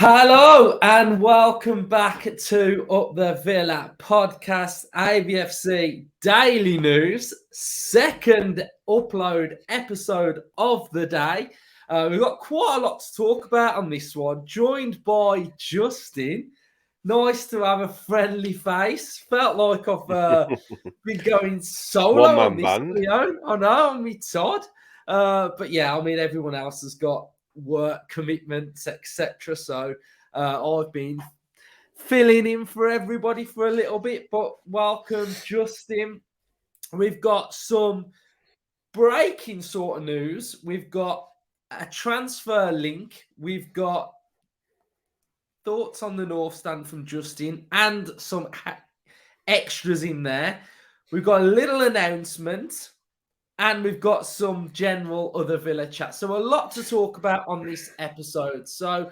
Hello and welcome back to Up the Villa podcast, Avfc Daily News, second upload episode of the day. We've got quite a lot to talk about on this one, joined by Justin. Nice to have a friendly face. Felt like I've been going solo on One-man this band. video. I know, I'm with Todd. But yeah, I mean, everyone else has got work commitments, etc. So I've been filling in for everybody for a little bit. But welcome, Justin. We've got some breaking sort of news. We've got a transfer link. We've got thoughts on the North Stand from Justin and some extras in there. We've got a little announcement. And we've got some general other Villa chat. So a lot to talk about on this episode. So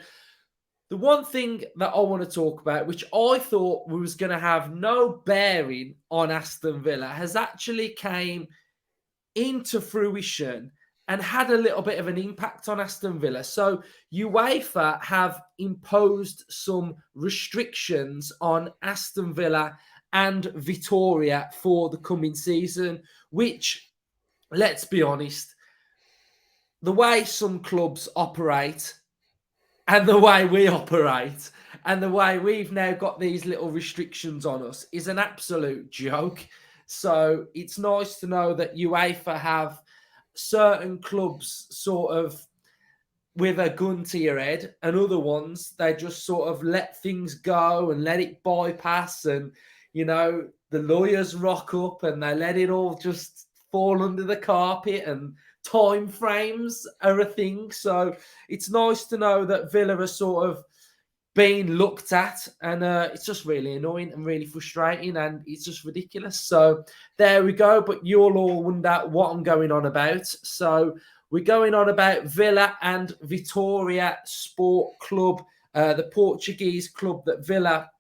the one thing that I want to talk about, which I thought was going to have no bearing on Aston Villa, has actually came into fruition and had a little bit of an impact on Aston Villa. So UEFA have imposed some restrictions on Aston Villa and Vitoria for the coming season, which, let's be honest, the way some clubs operate and the way we operate and the way we've now got these little restrictions on us is an absolute joke. So it's nice to know that UEFA have certain clubs sort of with a gun to your head, and other ones, they just sort of let things go and let it bypass, and, you know, the lawyers rock up and they let it all just fall under the carpet, and time frames are a thing. So it's nice to know that Villa are sort of being looked at, and it's just really annoying and really frustrating, and it's just ridiculous. So there we go. But you'll all wonder what I'm going on about. So we're going on about Villa and Vitoria Sport Club, the Portuguese club that Villa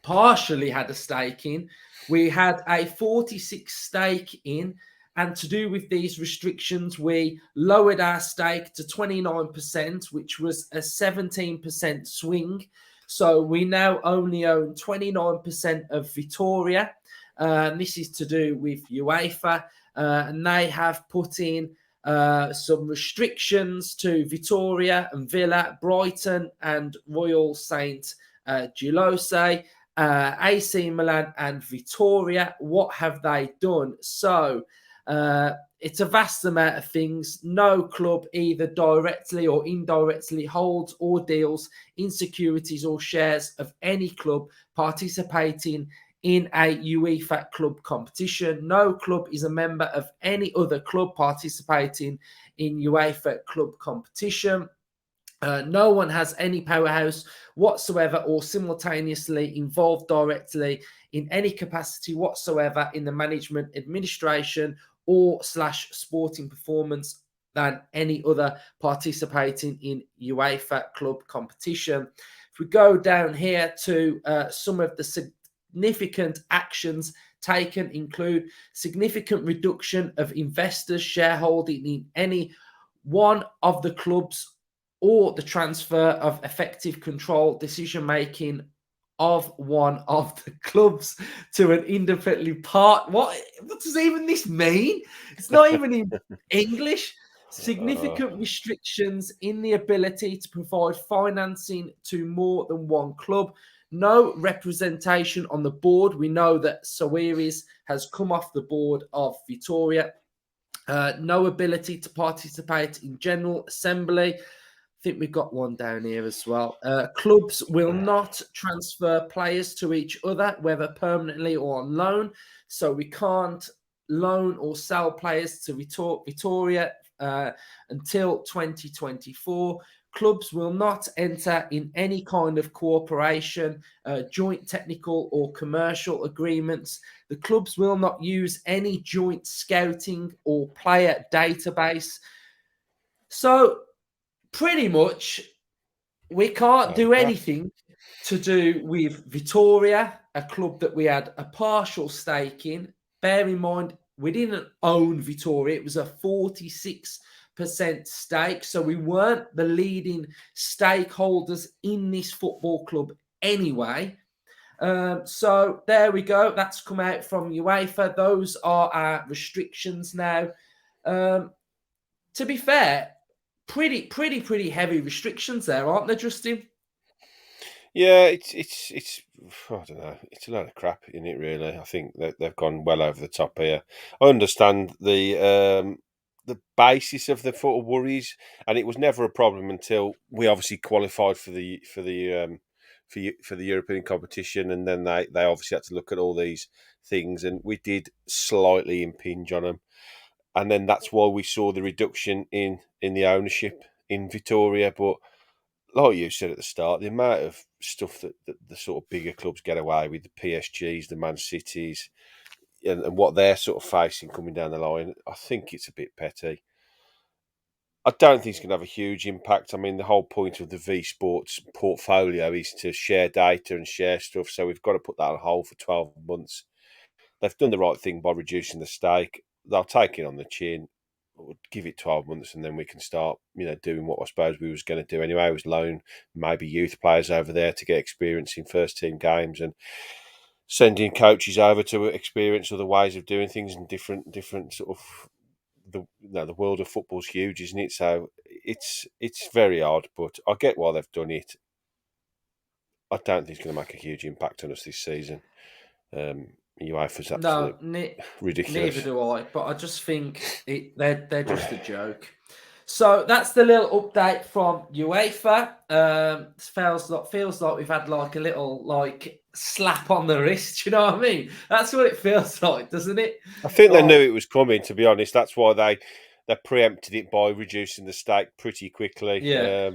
partially had a stake in. We had a 46 stake in, and to do with these restrictions, we lowered our stake to 29%, which was a 17% swing. So we now only own 29% of Vitoria. This is to do with UEFA, and they have put in some restrictions to Vitoria and Villa, Brighton and Royal Saint Gilloise, AC Milan and Vitoria. What have they done? So it's a vast amount of things. No club either directly or indirectly holds or deals in securities or shares of any club participating in a UEFA club competition. No club is a member of any other club participating in UEFA club competition. No one has any powerhouse whatsoever or simultaneously involved directly in any capacity whatsoever in the management, administration, or / sporting performance than any other participating in UEFA club competition. If we go down here to some of the significant actions taken, include significant reduction of investors' shareholding in any one of the clubs, or the transfer of effective control decision-making of one of the clubs to an independently part. What does even this mean? It's not even in English. Significant restrictions in the ability to provide financing to more than one club. No representation on the board. We know that Sawiris has come off the board of Vitoria. No ability to participate in General Assembly. I think we've got one down here as well. Clubs will not transfer players to each other, whether permanently or on loan. So we can't loan or sell players to Vitoria until 2024. Clubs will not enter in any kind of cooperation, joint technical or commercial agreements. The clubs will not use any joint scouting or player database. So pretty much, we can't do anything to do with Vitoria, a club that we had a partial stake in. Bear in mind, we didn't own Vitoria. It was a 46% stake. So we weren't the leading stakeholders in this football club anyway. So there we go. That's come out from UEFA. Those are our restrictions now. To be fair, pretty heavy restrictions there, aren't there, Justin? Yeah, it's I don't know. It's a lot of crap in it, really. I think that they've gone well over the top here. I understand the basis of the sort of worries, and it was never a problem until we obviously qualified for the European competition, and then they obviously had to look at all these things, and we did slightly impinge on them, and then that's why we saw the reduction in the ownership in Vitoria, but like you said at the start, the amount of stuff that the sort of bigger clubs get away with, the PSGs, the Man Cities, and what they're sort of facing coming down the line, I think it's a bit petty. I don't think it's going to have a huge impact. I mean, the whole point of the V Sports portfolio is to share data and share stuff, so we've got to put that on hold for 12 months. They've done the right thing by reducing the stake. They'll take it on the chin. We'll give it 12 months and then we can start, doing what I suppose we was going to do anyway. Was loan maybe youth players over there to get experience in first team games and sending coaches over to experience other ways of doing things and different sort of the world of football's huge, isn't it? So it's very odd, but I get why they've done it. I don't think it's going to make a huge impact on us this season. UEFA's No, absolute neither ridiculous. do I. But I just think they're just a joke. So that's the little update from UEFA. Feels like we've had like a little like slap on the wrist. You know what I mean? That's what it feels like, doesn't it? I think they knew Like, it was coming. To be honest, that's why they preempted it by reducing the stake pretty quickly yeah.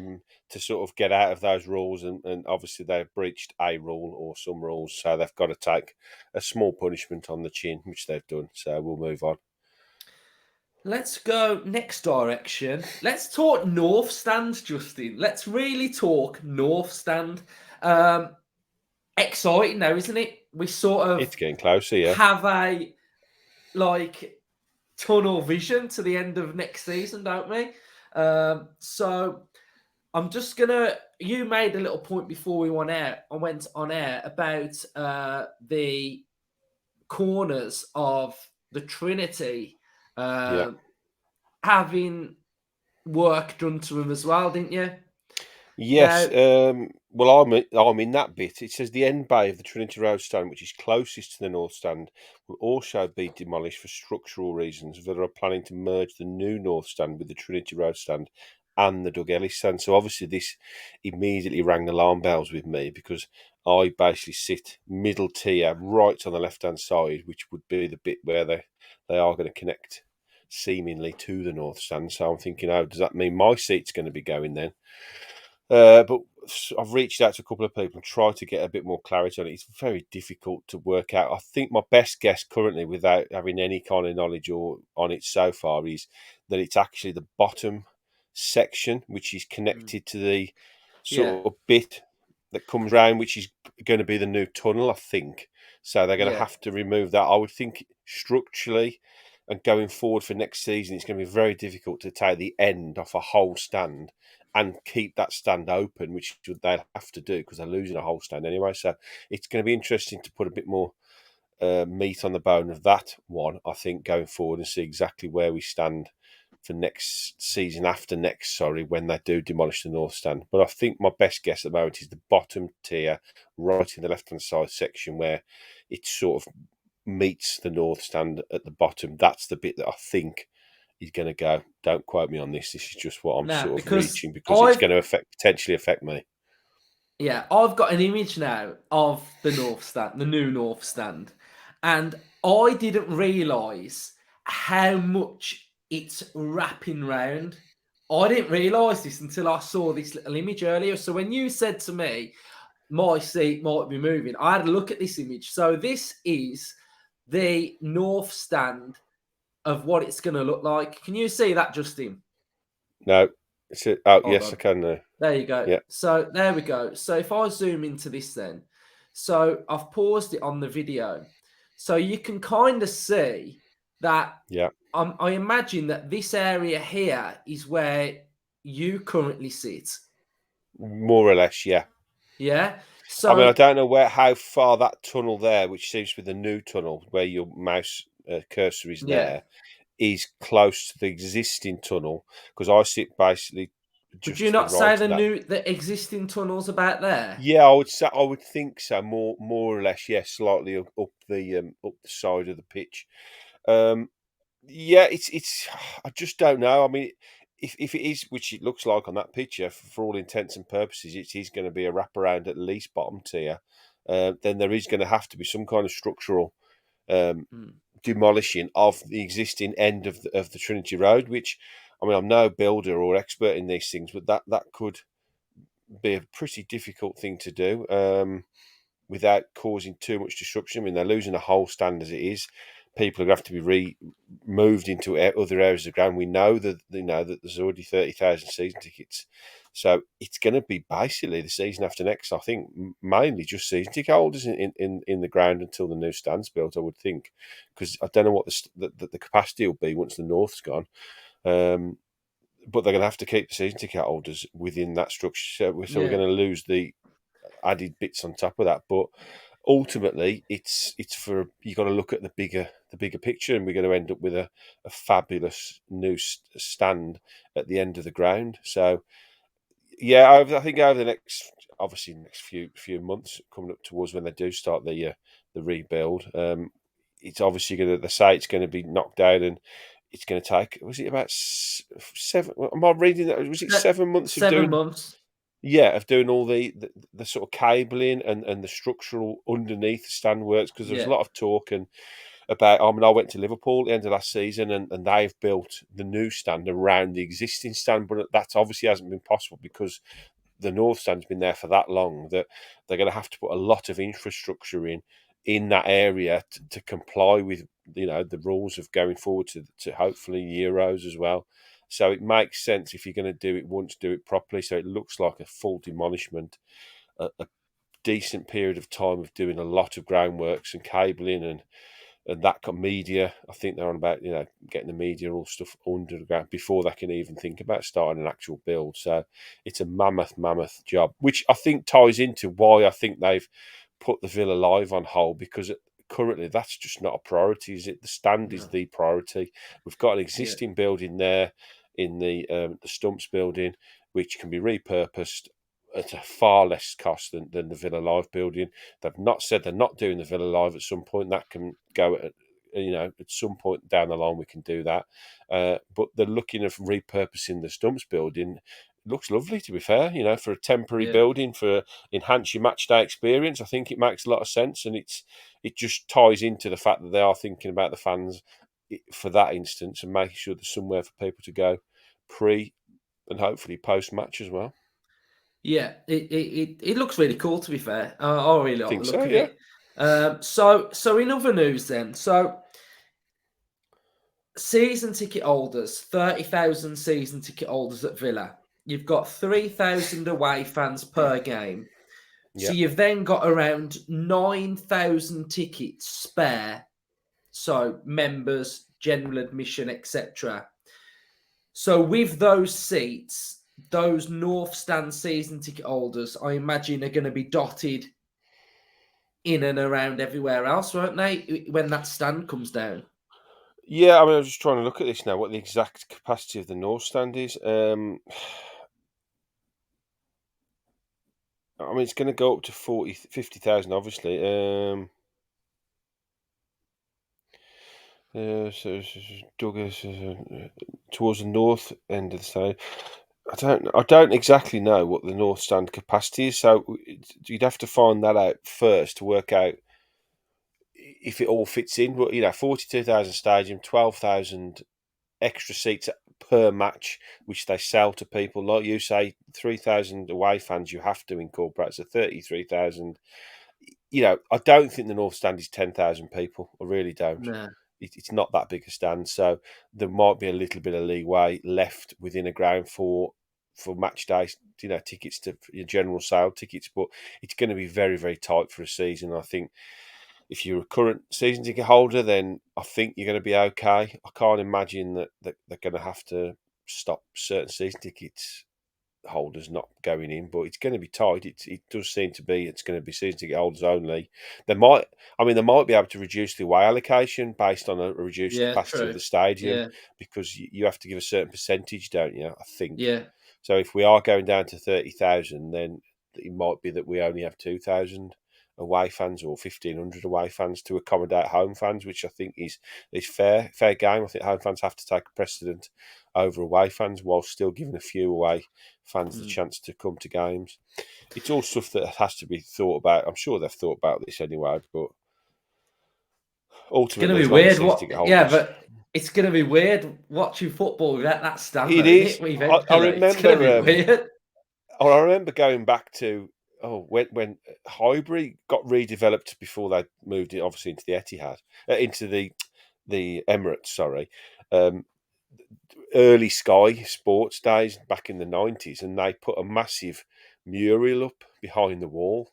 to sort of get out of those rules. And obviously they've breached a rule or some rules, so they've got to take a small punishment on the chin, which they've done. So we'll move on. Let's go next direction. Let's talk North Stand, Justin. Let's really talk North Stand. Um, Exciting now, isn't it? We sort of It's getting closer, yeah. have a like tunnel vision to the end of next season, don't we? So I'm just gonna. You made a little point before we went out. I went on air about the corners of the Trinity Yeah. having work done to them as well, didn't you? Yes. Now, Well, I'm in that bit. It says the end bay of the Trinity Road stand, which is closest to the north stand, will also be demolished for structural reasons. That are planning to merge the new north stand with the Trinity Road stand and the Doug Ellis stand. So obviously, this immediately rang alarm bells with me because I basically sit middle tier, right on the left hand side, which would be the bit where they are going to connect seemingly to the north stand. So I'm thinking, oh, does that mean my seat's going to be going then? But I've reached out to a couple of people and tried to get a bit more clarity on it. It's very difficult to work out. I think my best guess currently, without having any kind of knowledge or on it so far, is that it's actually the bottom section which is connected to the yeah, sort of bit that comes round, which is going to be the new tunnel, I think. So they're going to yeah. have to remove that. I would think structurally and going forward for next season, it's going to be very difficult to take the end off a whole stand and keep that stand open, which they'll have to do because they're losing a whole stand anyway. So it's going to be interesting to put a bit more meat on the bone of that one, I think, going forward and see exactly where we stand for next season after next, when they do demolish the north stand. But I think my best guess at the moment is the bottom tier, right in the left-hand side section where it sort of meets the north stand at the bottom. That's the bit that I think is going to go. Don't quote me on this. This is just what I'm Now, sort of because reaching because it's going to potentially affect me. I've got an image now of the North Stand, the new North Stand, and I didn't realise how much it's wrapping round. I didn't realise this until I saw this little image earlier. So when you said to me, my seat might be moving, I had a look at this image. So this is the North Stand of what it's going to look like. Can you see that, Justin? No, oh Hold yes, I on. can now. There you go. Yeah, So there we go. So if I zoom into this then, so I've paused it on the video. So you can kind of see that Yeah, I imagine that this area here is where you currently sit. more or less. Yeah. Yeah. I mean, I So don't know how far that tunnel there, which seems to be the new tunnel where your mouse cursor is yeah. there, is close to the existing tunnel, because I sit basically Would just you to the not say right of that. the existing tunnels about there? Yeah, I would think so. More or less, yes, slightly up the side of the pitch. Um, yeah, it's. I just don't know. I mean, if it is, which it looks like on that picture, for all intents and purposes, it is going to be a wraparound at least bottom tier. Then there is going to have to be some kind of structural um, Hmm. demolishing of the existing end of the Trinity Road. Which, I mean, I'm no builder or expert in these things, but that could be a pretty difficult thing to do. Without causing too much disruption. I mean, they're losing a whole stand as it is. People are going to have to be moved into other areas of the ground. We know that that there's already 30,000 season tickets, so it's going to be basically the season after next. I think mainly just season ticket holders in the ground until the new stand's built. I would think, because I don't know what the capacity will be once the north's gone. Um, but they're going to have to keep the season ticket holders within that structure. So we're Yeah. going to lose the added bits on top of that. But ultimately, it's for you got to look at the bigger picture, and we're going to end up with a fabulous new stand at the end of the ground. So yeah, I think over the next obviously next few months coming up towards when they do start the rebuild. It's obviously going to they say it's going to be knocked down and. It's going to take. Was it about 7? Am I reading that? Was it 7 months of Seven doing months. yeah, of doing all the sort of cabling and the structural underneath the stand works, because there was a Yeah. lot of talk and about. I mean, I went to Liverpool at the end of last season, and they've built the new stand around the existing stand, but that obviously hasn't been possible because the north stand's been there for that long that they're going to have to put a lot of infrastructure in that area to comply with the rules of going forward to hopefully Euros as well. So it makes sense if you're going to do it once, do it properly. So it looks like a full demolishment, a decent period of time of doing a lot of groundworks and cabling and that kind of media. I think they're on about getting the media all stuff under the ground before they can even think about starting an actual build. So it's a mammoth job, which I think ties into why I think they've put the Villa Live on hold, because currently that's just not a priority. Is it? The stand is No. the priority. We've got an Yeah. existing building there in the Stumps building, which can be repurposed at a far less cost than the Villa Live building. They've not said they're not doing the Villa Live at some point. That can go at some point down the line we can do that. But they're looking at repurposing the Stumps building. It looks lovely, to be fair. For a temporary Yeah. building for enhance your match day experience. I think it makes a lot of sense, and it just ties into the fact that they are thinking about the fans for that instance and making sure there's somewhere for people to go pre and hopefully post match as well. Yeah. It looks really cool, to be fair. I really I like the think so, look of yeah. it. So in other news then, so season ticket holders, 30,000 season ticket holders at Villa. You've got 3,000 away fans per game. So Yeah. you've then got around 9,000 tickets spare. So members, general admission, etc. So with those seats, those North Stand season ticket holders, I imagine, are going to be dotted in and around everywhere else, won't they? When that stand comes down. Yeah, I mean, I was just trying to look at this now, what the exact capacity of the North Stand is. I mean, it's going to go up to 50,000, obviously. So Douglas towards the north end of the stand. I don't exactly know what the North Stand capacity is, so you'd have to find that out first to work out if it all fits in. But 42,000 stadium, 12,000 extra seats per match, which they sell to people. Like you say, 3,000 away fans you have to incorporate, so 33,000. I don't think the North Stand is 10,000 people. I really don't. No. It's not that big a stand, so there might be a little bit of leeway left within a ground for match day, tickets to your general sale tickets, but it's going to be very, very tight for a season. I think if you're a current season ticket holder, then I think you're going to be okay. I can't imagine that they're going to have to stop certain season tickets holders not going in, but it's going to be tight. It does seem to be it's going to be season ticket holders only. They might be able to reduce the away allocation based on a reduced Yeah, capacity of true. the stadium Yeah, because you have to give a certain percentage, don't you? I think yeah. so. If we are going down to 30,000, then it might be that we only have 2,000 away fans or 1,500 away fans to accommodate home fans, which I think is fair game. I think home fans have to take a precedent over away fans while still giving a few away fans the Mm. chance to come to games. It's all stuff that has to be thought about. I'm sure they've thought about this anyway, but It's gonna ultimately, be as long as weird. season What? ticket Yeah, holders, but it's gonna be weird watching football without that it stammer in it. is. I Eventually, it's gonna be remember. weird. I remember going back to when Highbury got redeveloped before they moved it obviously into the Etihad, into the Emirates. Sorry, um, early Sky Sports days back in the 90s, and they put a massive mural up behind the wall,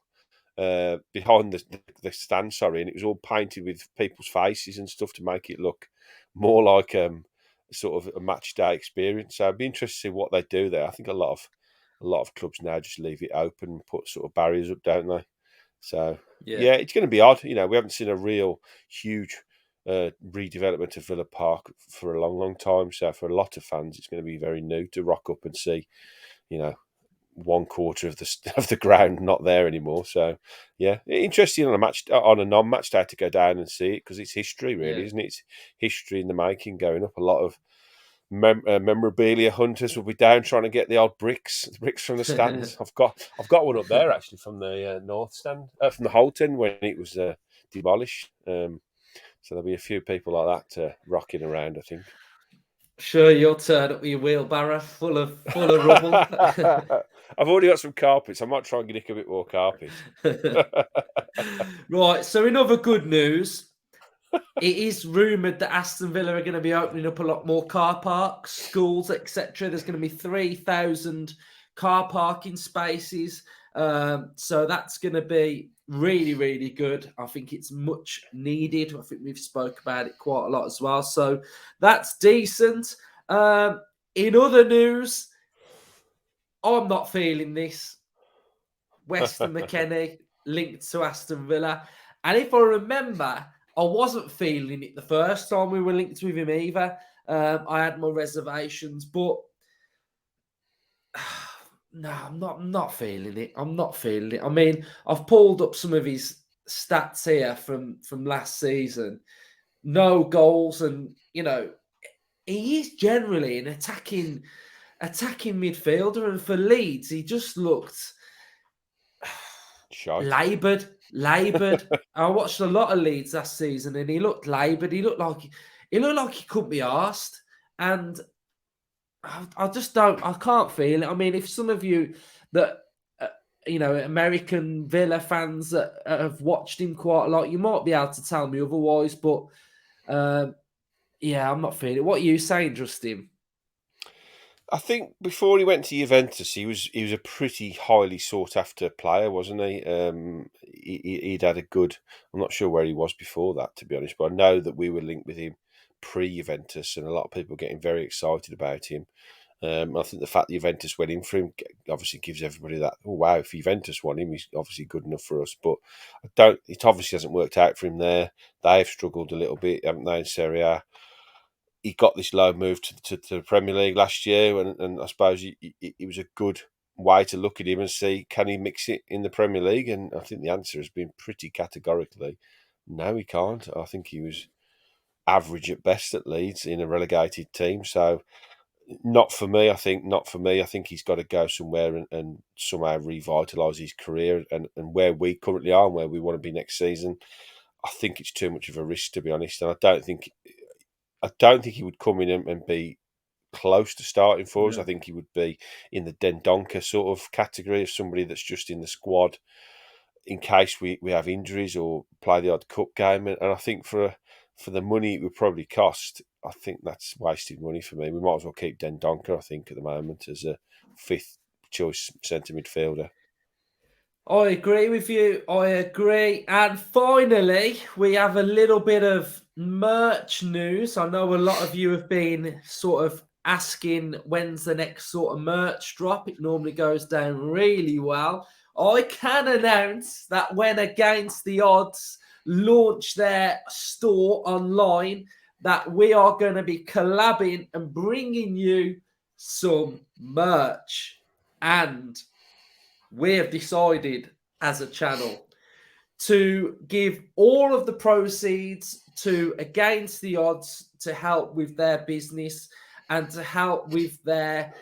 behind the stand, sorry, and it was all painted with people's faces and stuff to make it look more like sort of a match day experience. So I'd be interested to see what they do there. I think a lot of clubs now just leave it open and put sort of barriers up, don't they? So Yeah, yeah, it's going to be odd. We haven't seen a real huge redevelopment of Villa Park for a long, long time. So for a lot of fans, it's going to be very new to rock up and see, you know, one quarter of the of the ground not there anymore. So yeah, interesting on a non-match day to go down and see it because it's history, really, yeah. isn't it? It's history in the making. Going up, a lot of memorabilia hunters will be down trying to get the old bricks from the stands. I've got one up there actually from the north stand, from the Holton when it was demolished. So there'll be a few people like that rocking around, I think. Sure, you'll turn up with your wheelbarrow full of rubble. I've already got some carpets. I might try and get a bit more carpet. Right. So, in other good news, it is rumoured that Aston Villa are going to be opening up a lot more car parks, schools, etc. There's going to be 3,000 car parking spaces. So that's going to be really, really good. I think it's much needed. I think we've spoke about it quite a lot as well. So that's decent. In other news, I'm not feeling this. Weston McKennie linked to Aston Villa. And if I remember, I wasn't feeling it the first time we were linked with him either. I had my reservations, but no, I'm not feeling it. I'm not feeling it. I mean, I've pulled up some of his stats here from last season. No goals, and he is generally an attacking midfielder. And for Leeds, he just looked Shite. laboured. I watched a lot of Leeds last season, and he looked laboured. He looked like he couldn't be asked, and I just don't. I can't feel it. I mean, if some of you that American Villa fans that have watched him quite a lot, you might be able to tell me otherwise. But yeah, I'm not feeling it. What are you saying, Justin? I think before he went to Juventus, he was a pretty highly sought after player, wasn't he? He'd had a good. I'm not sure where he was before that, to be honest, but I know that we were linked with him pre Juventus, and a lot of people getting very excited about him. I think the fact that Juventus went in for him obviously gives everybody that. Oh wow! If Juventus want him, he's obviously good enough for us. But I don't. It obviously hasn't worked out for him there. They've struggled a little bit, haven't they, in Serie A? He got this low move to the Premier League last year, and I suppose it was a good way to look at him and see can he mix it in the Premier League. And I think the answer has been pretty categorically no, he can't. I think he was average at best at Leeds in a relegated team. So not for me. I think not for me. I think he's got to go somewhere and somehow revitalise his career and where we currently are and where we want to be next season. I think it's too much of a risk, to be honest, and I don't think he would come in and be close to starting for us. I No. think he would be in the Dendonka sort of category of somebody that's just in the squad in case we have injuries or play the odd cup game. And I think for the money it would probably cost, I think that's wasted money for me. We might as well keep Dendonka, I think, at the moment as a fifth choice centre midfielder. I agree with you. I agree. And finally, we have a little bit of merch news. I know a lot of you have been sort of asking when's the next sort of merch drop. It normally goes down really well. I can announce that when Against the Odds launch their store online, that we are going to be collabing and bringing you some merch. And we have decided as a channel to give all of the proceeds to Against the Odds to help with their business and to help with their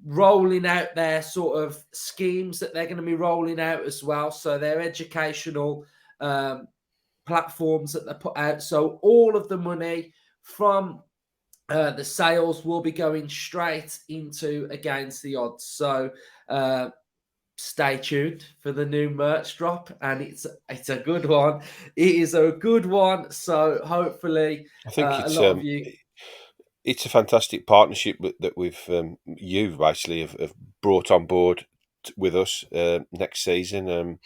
rolling out their sort of schemes that they're going to be rolling out as well. So their educational platforms that they put out. So all of the money from the sales will be going straight into Against the Odds. So stay tuned for the new merch drop, and it's a good one. It is a good one. So hopefully, I think a lot of you. it's a fantastic partnership that we've you basically have brought on board with us next season, and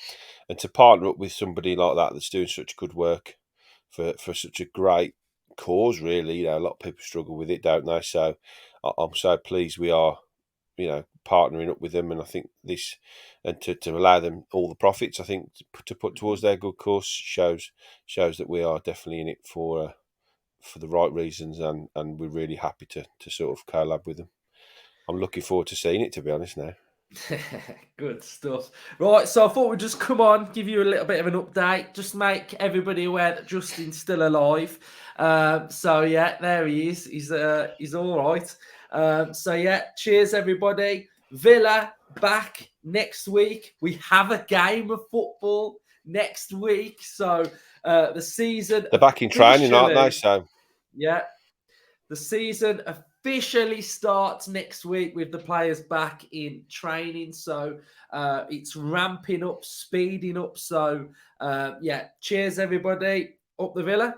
to partner up with somebody like that that's doing such good work for such a great cause. Really, you know, a lot of people struggle with it, don't they? So I'm so pleased we are, you know, partnering up with them, and I think this, and to allow them all the profits, I think to put towards their good cause shows that we are definitely in it for the right reasons, and we're really happy to sort of collab with them. I'm looking forward to seeing it, to be honest now. Good stuff. Right, so I thought we'd just come on, give you a little bit of an update, just make everybody aware that Justin's still alive. So yeah, there he is. He's all right. So yeah, cheers everybody. Villa back next week. We have a game of football next week. So the season They're back in training, aren't they? officially, So yeah, the season officially starts next week with the players back in training. So it's ramping up, speeding up. So yeah, cheers everybody. Up the Villa.